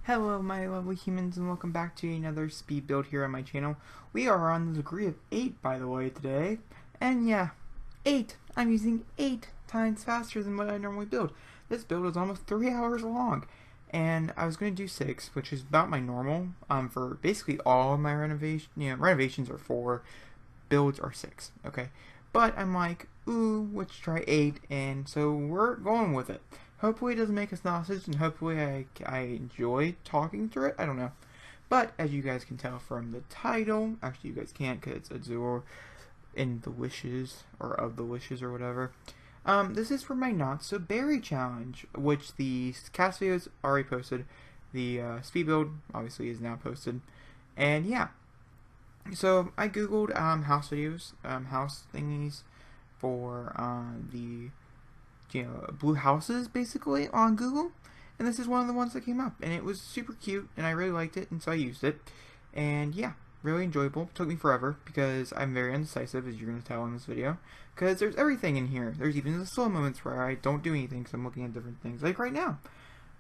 Hello my lovely humans, and welcome back to another speed build here on my channel. We are on the degree of 8 by the way today, and yeah, 8! I'm using 8 times faster than what I normally build. This build is almost 3 hours long, and I was going to do 6, which is about my normal for basically all of my renovations are 4, builds are 6, okay? But I'm like, ooh, let's try 8, and so we're going with it. Hopefully it doesn't make us nauseous, and hopefully I enjoy talking through it. I don't know. But as you guys can tell from the title, actually you guys can't because it's Azul in the wishes, or of the wishes or whatever. This is for my Not So Berry challenge, which the cast videos already posted. The speed build obviously is now posted. And yeah. So I googled house videos, house thingies for the blue houses basically on Google, and this is one of the ones that came up, and it was super cute and I really liked it, and so I used it, and yeah, really enjoyable. Took me forever because I'm very indecisive, as you're going to tell in this video, because there's everything in here. There's even the slow moments where I don't do anything because I'm looking at different things, like right now.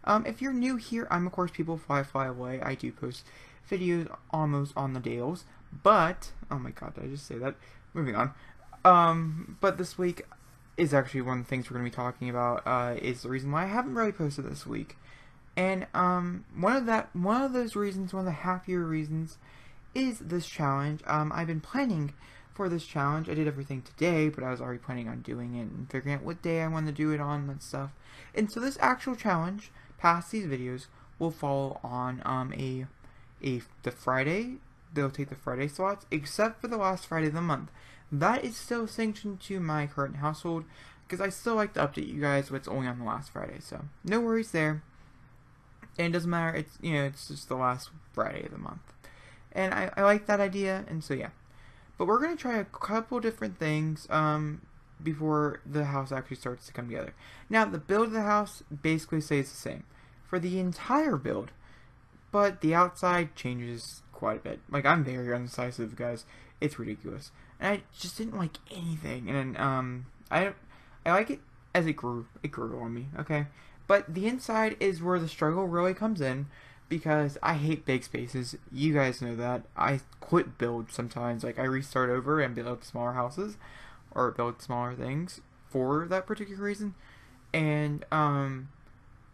If you're new here, I'm of course PeopleFlyFlyAway. I do post videos almost on the dails, but oh my god, did I just say that? Moving on. But this week is actually one of the things we're going to be talking about, is the reason why I haven't really posted this week. And one of those reasons, one of the happier reasons, is this challenge. I've been planning for this challenge. I did everything today, but I was already planning on doing it and figuring out what day I want to do it on and stuff. And so this actual challenge, past these videos, will fall on the Friday. They'll take the Friday slots, except for the last Friday of the month. That is still sanctioned to my current household, because I still like to update you guys what's only on the last Friday, so no worries there. And it doesn't matter, it's just the last Friday of the month. And I like that idea, and so yeah. But we're going to try a couple different things before the house actually starts to come together. Now, the build of the house basically stays the same for the entire build, but the outside changes quite a bit. Like, I'm very indecisive, guys. It's ridiculous. And I just didn't like anything. And I like it as it grew. It grew on me, okay? But the inside is where the struggle really comes in, because I hate big spaces. You guys know that. I quit build sometimes. Like, I restart over and build smaller houses or build smaller things for that particular reason. And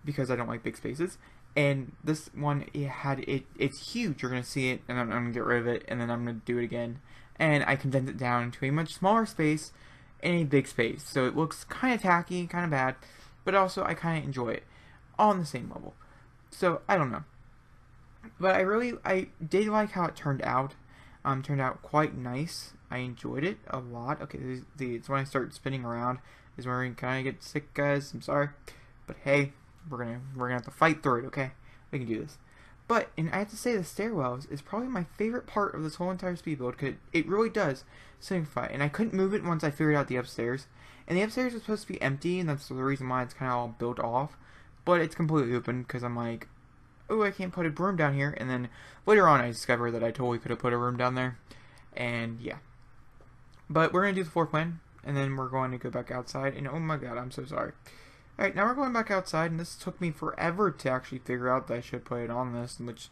because I don't like big spaces. And this one, it's huge. You're going to see it, and then I'm going to get rid of it, and then I'm going to do it again. And I condensed it down into a much smaller space in a big space. So it looks kind of tacky, kind of bad, but also I kind of enjoy it. All on the same level. So, I don't know. But I did like how it turned out. Turned out quite nice. I enjoyed it a lot. Okay, it's when I start spinning around is where we kind of get sick, guys. I'm sorry. But hey, we're gonna have to fight through it, okay? We can do this. But, and I have to say, the stairwells is probably my favorite part of this whole entire speed build, because it really does signify. And I couldn't move it once I figured out the upstairs. And the upstairs is supposed to be empty, and that's the reason why it's kind of all built off. But it's completely open, because I'm like, oh, I can't put a room down here. And then later on, I discovered that I totally could have put a room down there. And yeah. But we're going to do the floor plan, and then we're going to go back outside. And oh my god, I'm so sorry. Alright, now we're going back outside, and this took me forever to actually figure out that I should put it on this, which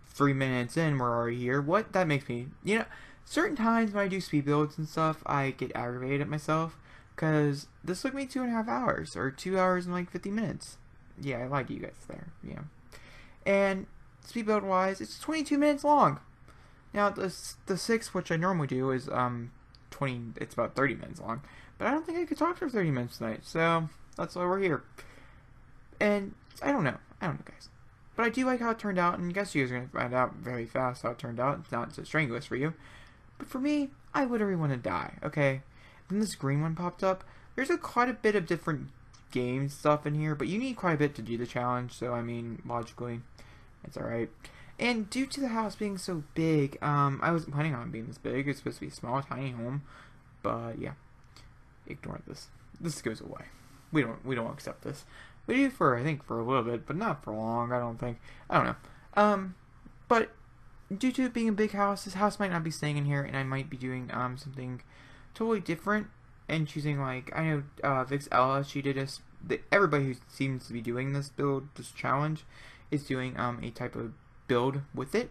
3 minutes in, we're already here. What? That makes me, certain times when I do speed builds and stuff, I get aggravated at myself, because this took me 2.5 hours, or 2 hours and like 50 minutes. Yeah, I lied to you guys there, yeah. And speed build wise, it's 22 minutes long. Now, the 6, which I normally do, is it's about 30 minutes long, but I don't think I could talk for 30 minutes tonight, so that's why we're here. And I don't know, guys. But I do like how it turned out, and I guess you guys are going to find out very fast how it turned out. It's not so strenuous for you. But for me, I literally want to die, okay? Then this green one popped up. There's quite a bit of different game stuff in here, but you need quite a bit to do the challenge, so I mean, logically, it's alright. And due to the house being so big, I wasn't planning on it being this big. It's supposed to be a small, tiny home. But yeah, ignore this. This goes away. We don't accept this. We do I think for a little bit, but not for long, I don't think. I don't know. But due to it being a big house, this house might not be staying in here, and I might be doing something totally different and choosing, like, I know Vix Ella, she did everybody who seems to be doing this build, this challenge, is doing a type of build with it.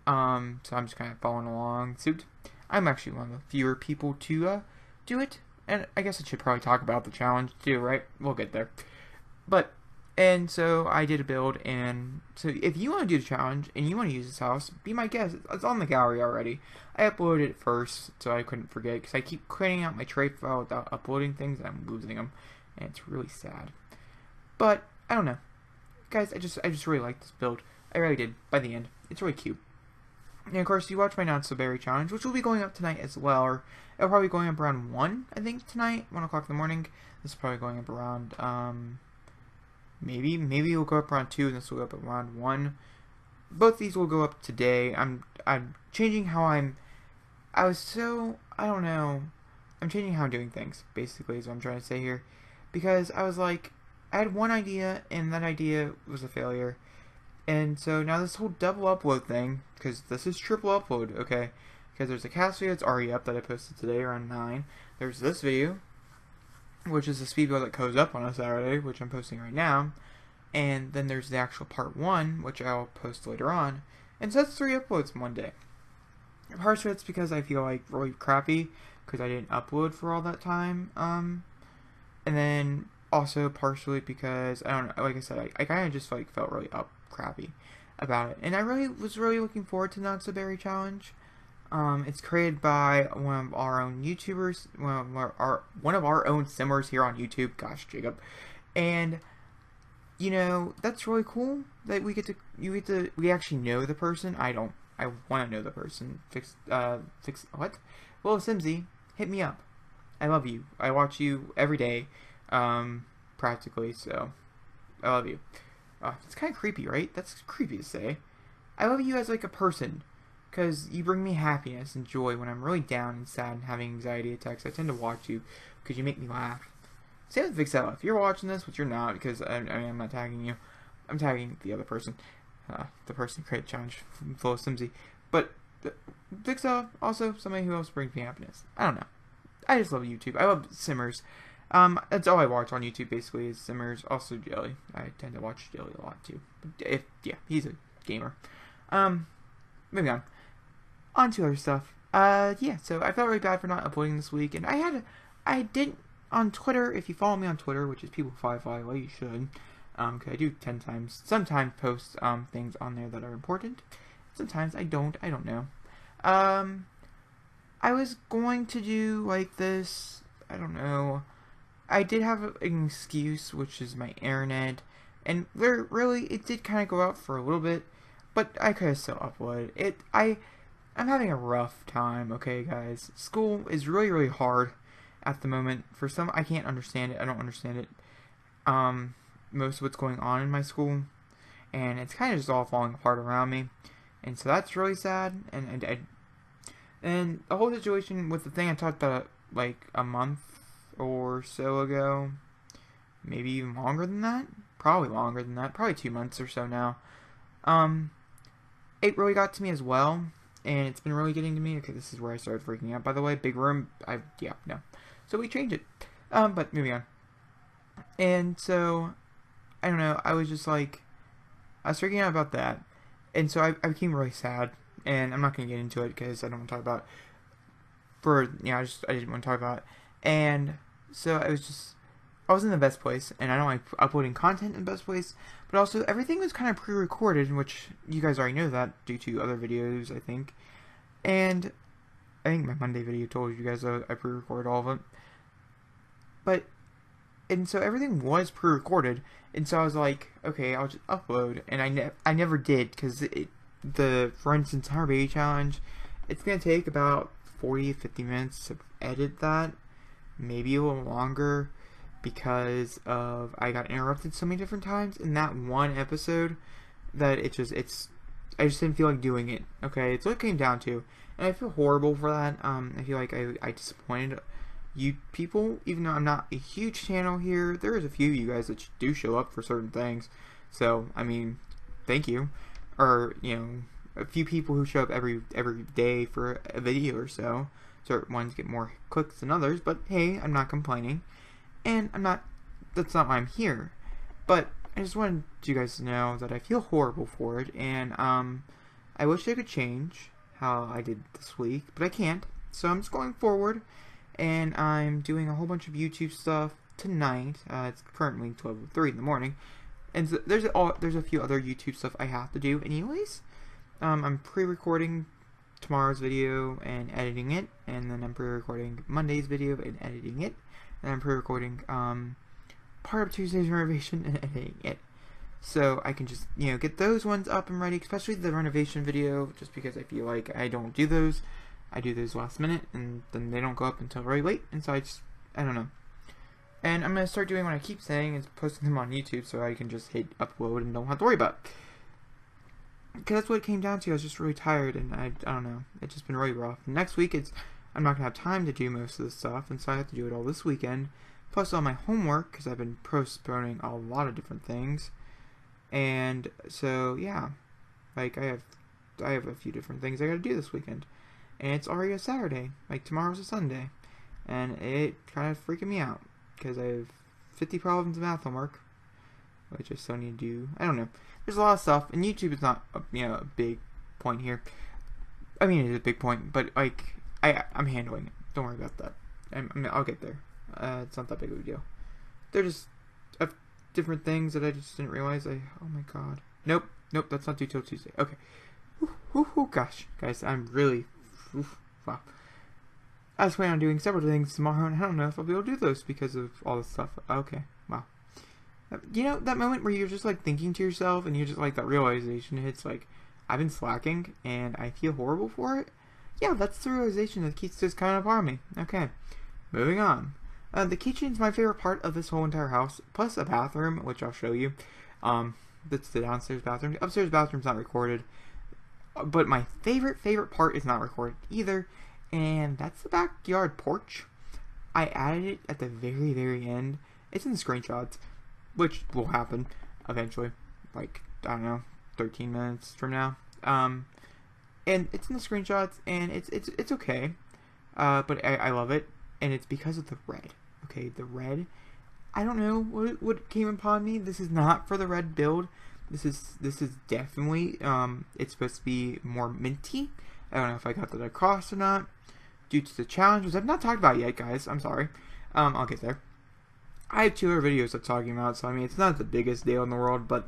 So I'm just kind of following along suit. I'm actually one of the fewer people to do it, and I guess I should probably talk about the challenge too, right? We'll get there. And so I did a build, and so if you want to do the challenge and you want to use this house, be my guest. It's on the gallery already. I uploaded it first, so I couldn't forget, because I keep cleaning out my trade file without uploading things, and I'm losing them, and it's really sad. But I don't know, guys. I just really like this build. I really did. By the end, it's really cute. And of course, you watch my Not So Berry challenge, which will be going up tonight as well, or it'll probably be going up around 1, I think, tonight, 1 o'clock in the morning. This is probably going up around maybe it'll go up around 2, and this will go up around 1. Both these will go up today. I'm changing how I don't know. I'm changing how I'm doing things, basically, is what I'm trying to say here. Because I was like, I had one idea, and that idea was a failure. And so now this whole double upload thing, because this is triple upload, okay? Because there's a cast video that's already up that I posted today around 9. There's this video, which is the speed build that goes up on a Saturday, which I'm posting right now. And then there's the actual part 1, which I'll post later on. And so that's 3 uploads in one day. Partially it's because I feel like really crappy, because I didn't upload for all that time. And then also partially because, I don't know, like I said, I kind of just like felt really crappy about it. And I was really looking forward to Not So Berry Challenge. It's created by one of our own YouTubers, one of our own simmers here on YouTube. Gosh, Jacob. And you know, that's really cool that we actually know the person. I want to know the person. What? Well, Simsy, hit me up. I love you. I watch you every day, practically. So I love you. It's kind of creepy, right? That's creepy to say. I love you as like a person, because you bring me happiness and joy when I'm really down and sad and having anxiety attacks. I tend to watch you because you make me laugh. Same with Vixella. If you're watching this, which you're not, because I'm not tagging you. I'm tagging the other person. The person who created the challenge, full of Simsy. But Vixella, also somebody who else brings me happiness. I don't know. I just love YouTube. I love Simmers. That's all I watch on YouTube, basically, is Simmers. Also Jelly. I tend to watch Jelly a lot, too. Yeah, he's a gamer. Moving on. On to other stuff. Yeah, so I felt really bad for not uploading this week, and I didn't, on Twitter, if you follow me on Twitter, which is PeopleFlyFlyAway, you should, because I do sometimes post, things on there that are important. Sometimes I don't know. I was going to do, like, this, I don't know. I did have an excuse, which is my internet, and it did kind of go out for a little bit, but I could have still uploaded it. I'm having a rough time, okay, guys. School is really, really hard at the moment. For some, I can't understand it. I don't understand it. Most of what's going on in my school, and it's kind of just all falling apart around me, and so that's really sad. And the whole situation with the thing I talked about like a month or so ago, maybe even longer than that, probably longer than that, probably 2 months or so now. It really got to me as well, and it's been really getting to me. Okay, this is where I started freaking out, by the way. Big room, no. So we changed it. But moving on. And so, I don't know, I was freaking out about that. And so I became really sad, and I'm not going to get into it because I don't want to talk about I didn't want to talk about it. And so I was in the best place, and I don't like uploading content in the best place, but also everything was kind of pre-recorded, which you guys already know that due to other videos, I think. And I think my Monday video told you guys I pre-recorded all of it. And so everything was pre-recorded, and so I was like, okay, I'll just upload, and I never did, because for instance, Summer Baby Challenge, it's going to take about 40 to 50 minutes to edit that, maybe a little longer, because I got interrupted so many different times in that one episode that I just didn't feel like doing it. Okay, it's what it came down to, and I feel horrible for that. I feel like I disappointed you people, even though I'm not a huge channel here. There is a few of you guys that do show up for certain things, so I mean, thank you. Or a few people who show up every day for a video or so. Certain ones get more clicks than others, but hey, I'm not complaining. And that's not why I'm here. But I just wanted you guys to know that I feel horrible for it, and I wish I could change how I did this week, but I can't. So I'm just going forward, and I'm doing a whole bunch of YouTube stuff tonight. It's currently 12:03 in the morning, and so there's a few other YouTube stuff I have to do anyways. I'm pre-recording tomorrow's video and editing it, and then I'm pre-recording Monday's video and editing it, and I'm pre-recording part of Tuesday's renovation and editing it. So I can just, get those ones up and ready, especially the renovation video, just because I feel like I don't do those. I do those last minute, and then they don't go up until very late, and so I don't know. And I'm going to start doing what I keep saying, is posting them on YouTube so I can just hit upload and don't have to worry about it. Because that's what it came down to. I was just really tired, and I don't know. It's just been really rough. Next week, I'm not going to have time to do most of this stuff, and so I have to do it all this weekend. Plus all my homework, because I've been postponing a lot of different things. And so, yeah. Like, I have a few different things I got to do this weekend. And it's already a Saturday. Like, tomorrow's a Sunday. And it kind of freaking me out. Because I have 50 problems of math homework, which I still need to do. I don't know. There's a lot of stuff, and YouTube is not a big point here. I mean, it is a big point, but like I'm handling it. Don't worry about that. I'll get there. It's not that big of a deal. They're just different things that I just didn't realize. Oh my god. Nope. That's not due till Tuesday. Okay. Gosh, guys, I'm really. Wow. I was planning on doing several things tomorrow, and I don't know if I'll be able to do those because of all this stuff. Okay. Wow. That moment where you're just like thinking to yourself and you're just like that realization hits, like, I've been slacking and I feel horrible for it. Yeah, that's the realization that keeps this kind of upon me. Okay, moving on. The kitchen's my favorite part of this whole entire house, plus a bathroom, which I'll show you. That's the downstairs bathroom. The upstairs bathroom's not recorded, but my favorite part is not recorded either, and that's the backyard porch. I added it at the very end. It's in the screenshots, which will happen eventually, like, I don't know, 13 minutes from now. And it's in the screenshots, and it's okay, but I love it, and it's because of the red. Okay, the red, I don't know what came upon me. This is not for the red build. This is definitely, it's supposed to be more minty. I don't know if I got that across or not, due to the challenges I've not talked about yet, guys. I'm sorry. I'll get there. I have 2 other videos I'm talking about, so I mean, it's not the biggest deal in the world, but,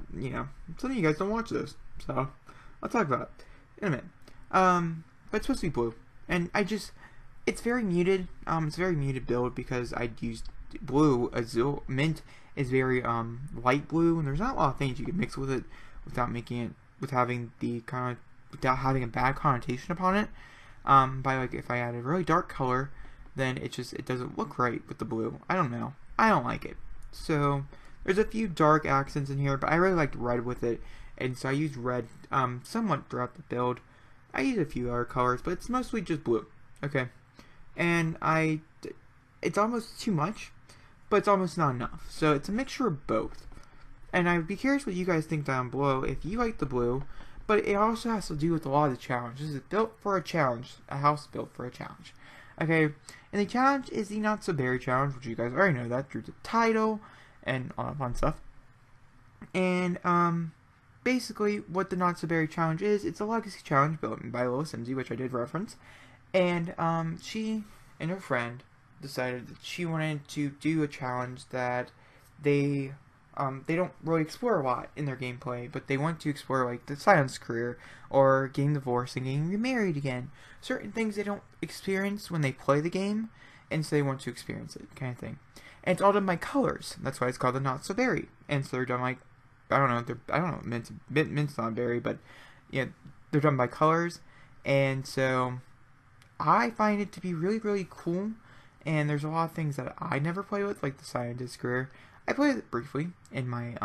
some of you guys don't watch those, so I'll talk about it in a minute. But it's supposed to be blue, and it's very muted. It's a very muted build because I used blue. Azul mint is very light blue, and there's not a lot of things you can mix with it without having a bad connotation upon it. By, like, if I add a really dark color, then it doesn't look right with the blue. I don't know. I don't like it. So there's a few dark accents in here, but I really liked red with it, and so I used red somewhat throughout the build. I used a few other colors, but it's mostly just blue. Okay, and it's almost too much, but it's almost not enough. So it's a mixture of both. And I'd be curious what you guys think down below if you like the blue, but it also has to do with a lot of the challenges. It's built for a challenge, a house built for a challenge. Okay, and the challenge is the Not So Berry Challenge, which you guys already know that through the title and all that fun stuff. And basically, what the Not So Berry Challenge is, it's a legacy challenge built by Lois Simsey, which I did reference. And she and her friend decided that she wanted to do a challenge that they don't really explore a lot in their gameplay, but they want to explore, like, the silence career, or getting divorced and getting remarried again. Certain things they don't experience when they play the game, and so they want to experience it, kind of thing. And it's all done by colors. That's why it's called the Not So Berry. And so they're done, like, I don't know, mint's not berry, but yeah, they're done by colors. And so I find it to be really cool. And there's a lot of things that I never play with, like the scientist career. I played it briefly in my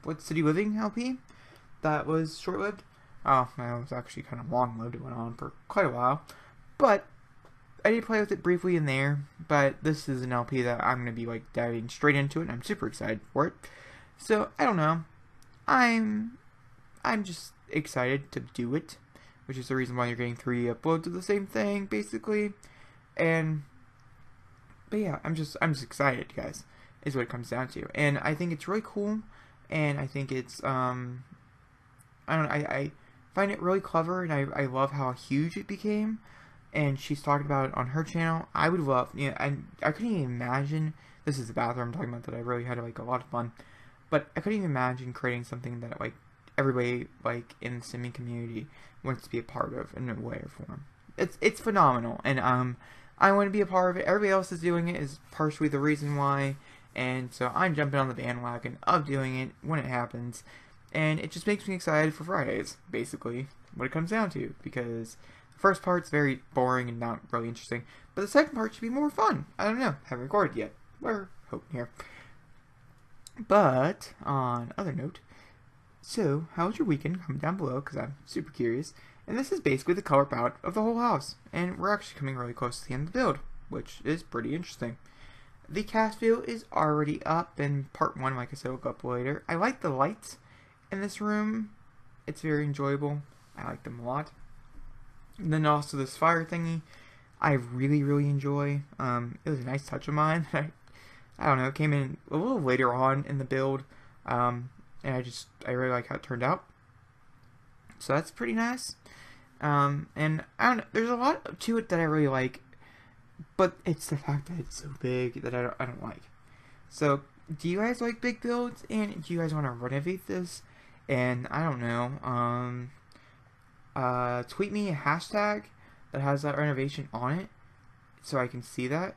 what City Living LP that was short-lived. Oh, no, it was actually kind of long-lived. It went on for quite a while, but I did play with it briefly in there. But this is an LP that I'm gonna be, like, diving straight into it, and I'm super excited for it. So I don't know, I'm just excited to do it, which is the reason why you're getting 3 uploads of the same thing, basically. And But yeah, I'm just excited, guys, is what it comes down to. And I think it's really cool, and I think it's I don't know, I find it really clever, and I love how huge it became. And she's talking about it on her channel. I would love, I couldn't even imagine, this is the bathroom I'm talking about, that I really had like a lot of fun. But I couldn't even imagine creating something that like everybody like in the simming community wants to be a part of in a way or form. It's phenomenal, and I want to be a part of it. Everybody else is doing it is partially the reason why, and so I'm jumping on the bandwagon of doing it when it happens. And it just makes me excited for Fridays, basically, what it comes down to, because the first part's very boring and not really interesting, but the second part should be more fun. I don't know, haven't recorded yet. We're hoping here. But, on other note, so, how was your weekend? Comment down below, because I'm super curious. And this is basically the color palette of the whole house, and we're actually coming really close to the end of the build, which is pretty interesting. The cast video is already up, and part 1, like I said, will go up later. I like the lights in this room. It's very enjoyable. I like them a lot. And then also this fire thingy, I really, really enjoy. It was a nice touch of mine. I don't know, it came in a little later on in the build, and I really like how it turned out. So that's pretty nice. And I don't know, there's a lot to it that I really like, but it's the fact that it's so big that I don't like. So, do you guys like big builds, and do you guys want to renovate this? And I don't know, tweet me a hashtag that has that renovation on it, so I can see that.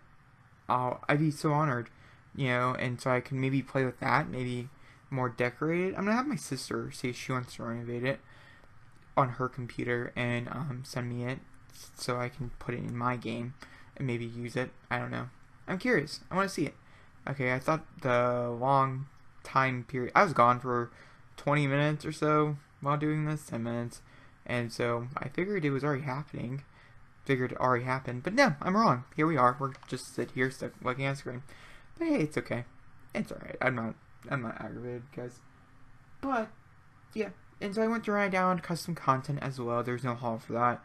I'd be so honored, and so I can maybe play with that, maybe more decorated. I'm gonna have my sister see if she wants to renovate it on her computer and send me it so I can put it in my game and maybe use it. I don't know. I'm curious. I want to see it. Okay, I thought the long time period, I was gone for 20 minutes or so while doing this, 10 minutes, and so I figured it was already happening. Figured it already happened, but no, I'm wrong. Here we are. We're just sit here stuck looking at the screen. But hey, it's okay. It's alright. I'm not aggravated, guys. But yeah, and so I went to write down custom content as well. There's no haul for that.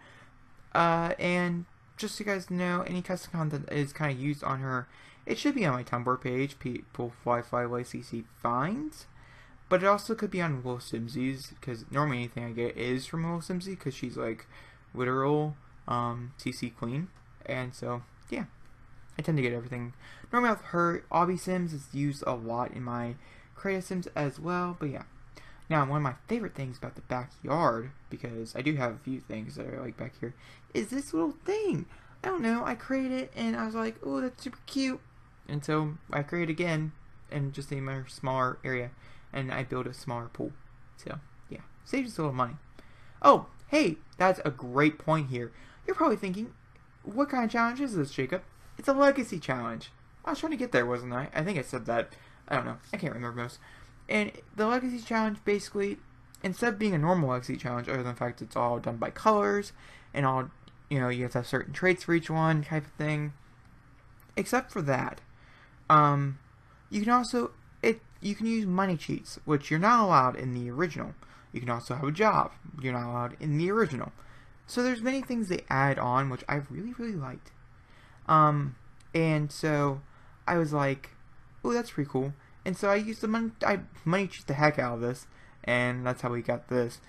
And just so you guys know, any custom content that is kind of used on her, it should be on my Tumblr page, PeopleFlyFlyAway CC Finds. But it also could be on Will Simsy's, because normally anything I get is from Will Simsy, because she's like literal CC Queen. And so, yeah, I tend to get everything normally off her. Obby Sims is used a lot in my Creative Sims as well, but yeah. Now, one of my favorite things about the backyard, because I do have a few things that I like back here, is this little thing. I don't know, I created it, and I was like, oh, that's super cute. And so, I created again, and just in my smaller area, and I built a smaller pool. So, yeah, saves us a little money. Oh, hey, that's a great point here. You're probably thinking, what kind of challenge is this, Jacob? It's a legacy challenge. I was trying to get there, wasn't I? I think I said that. I don't know. I can't remember most. And the legacy challenge, basically, instead of being a normal legacy challenge, other than the fact it's all done by colors, and all, you have to have certain traits for each one type of thing, except for that, you can also, you can use money cheats, which you're not allowed in the original. You can also have a job. You're not allowed in the original. So there's many things they add on, which I really, really liked. And so I was like, oh, that's pretty cool. And so I used the money cheat the heck out of this, and that's how we got this.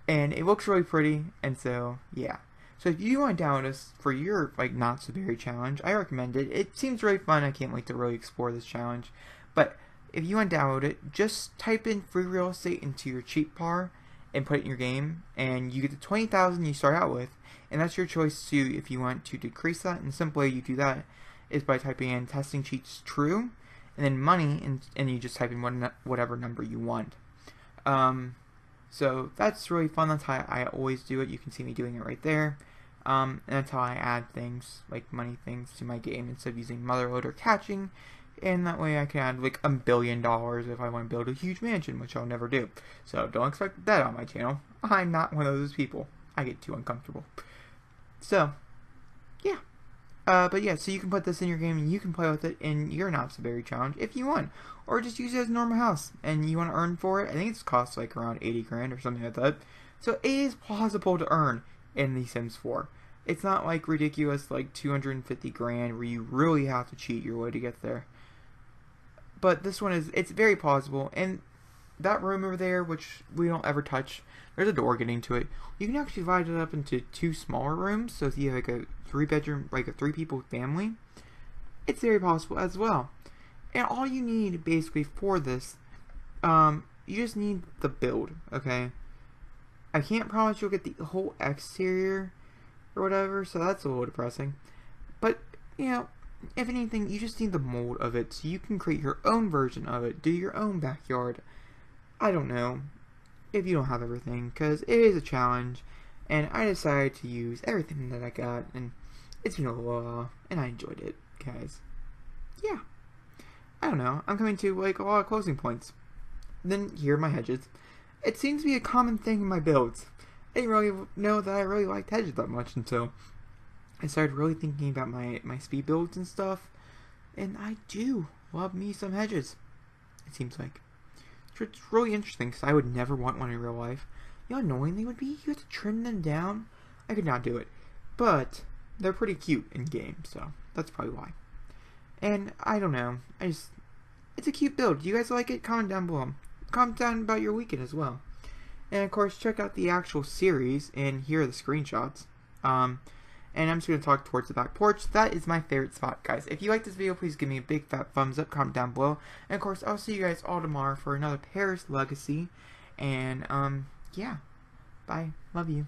And it looks really pretty, and so, yeah. So if you want to download this for your, not so berry challenge, I recommend it. It seems really fun. I can't wait to really explore this challenge. But if you want to download it, just type in free real estate into your cheat bar and put it in your game, and you get the 20,000 you start out with, and that's your choice too if you want to decrease that. And the simple way you do that is by typing in testing cheats true, and then money, and you just type in whatever number you want. So that's really fun. That's how I always do it. You can see me doing it right there. And that's how I add things, like money things, to my game instead of using motherload or catching. And that way I can add like $1 billion if I want to build a huge mansion, which I'll never do. So don't expect that on my channel. I'm not one of those people. I get too uncomfortable. So, yeah. But yeah, so you can put this in your game and you can play with it in your Not So Berry challenge if you want. Or just use it as a normal house and you want to earn for it. I think it's costs like around 80 grand or something like that. So it is plausible to earn in The Sims 4. It's not like ridiculous like 250 grand where you really have to cheat your way to get there. But this one it's very plausible. And that room over there, which we don't ever touch, there's a door getting to it. You can actually divide it up into 2 smaller rooms. So if you have like a 3-bedroom, like a 3-people family, it's very possible as well. And all you need basically for this, you just need the build, okay? I can't promise you'll get the whole exterior or whatever, so that's a little depressing. But, you know, if anything, you just need the mold of it so you can create your own version of it, do your own backyard. I don't know if you don't have everything, because it is a challenge, and I decided to use everything that I got, and it's been a while, and I enjoyed it, guys. Yeah. I don't know, I'm coming to like a lot of closing points. Then here are my hedges. It seems to be a common thing in my builds. I didn't really know that I really liked hedges that much until I started really thinking about my speed builds and stuff. And I do love me some hedges, it seems like. It's really interesting because I would never want one in real life. You know how annoying they would be? You have to trim them down. I could not do it. But they're pretty cute in game, so that's probably why. And I don't know. It's a cute build. Do you guys like it? Comment down below. Comment down about your weekend as well. And of course, check out the actual series, and here are the screenshots. And I'm just going to talk towards the back porch. That is my favorite spot, guys. If you like this video, please give me a big fat thumbs up, comment down below. And of course, I'll see you guys all tomorrow for another Paris Legacy. And, yeah. Bye. Love you.